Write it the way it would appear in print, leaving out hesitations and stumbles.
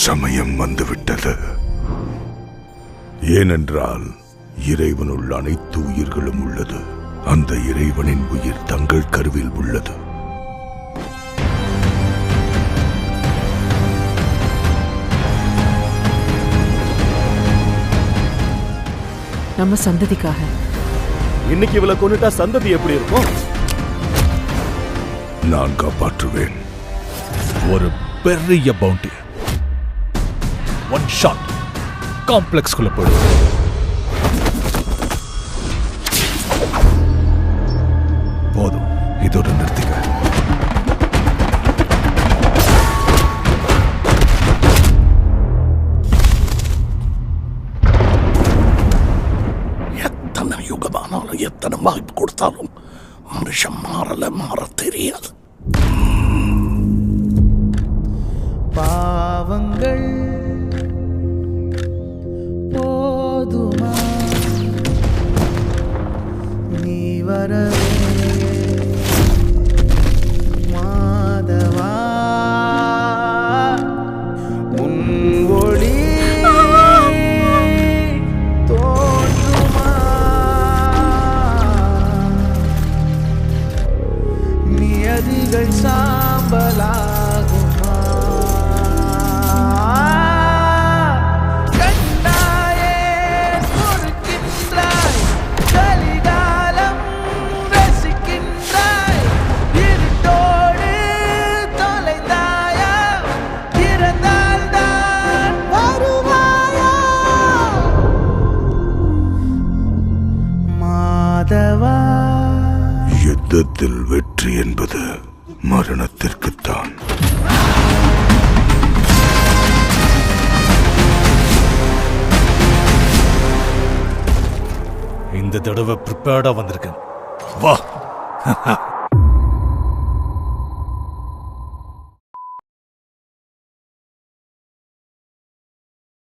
சமயம் வந்துவிட்டது. ஏனென்றால் இறைவனுள் அனைத்து உயிர்களும் உள்ளது. அந்த இறைவனின் உயிர் தங்கள் கருவில் உள்ளது. நம்ம சந்ததிக்காக. இன்னைக்கு இவளை கொண்டுட்டா சந்ததி எப்படி இருக்கும்? நான் காப்பாற்றுவேன். ஒரு பெரிய பவுண்டி. ஒன் ஷாட் காம்ப்ளெக்ஸ்குள்ள போயிடும். போதும், இதோட நிறுத்திக்க. எத்தனை யுகமானாலும் எத்தனை வாய்ப்பு கொடுத்தாலும் மனுஷன் மாற தெரியாது. பாவங்கள் போதுமா நீ வரவே மாதவா உன் ஒளி தோன்றுமா நியதிகள் சாம்பலாகுமா யுத்தத்தில் வெற்றி என்பது மரணத்திற்குத்தான். இந்த தடவை ப்ரிப்பேர்டா வந்திருக்கேன். வா.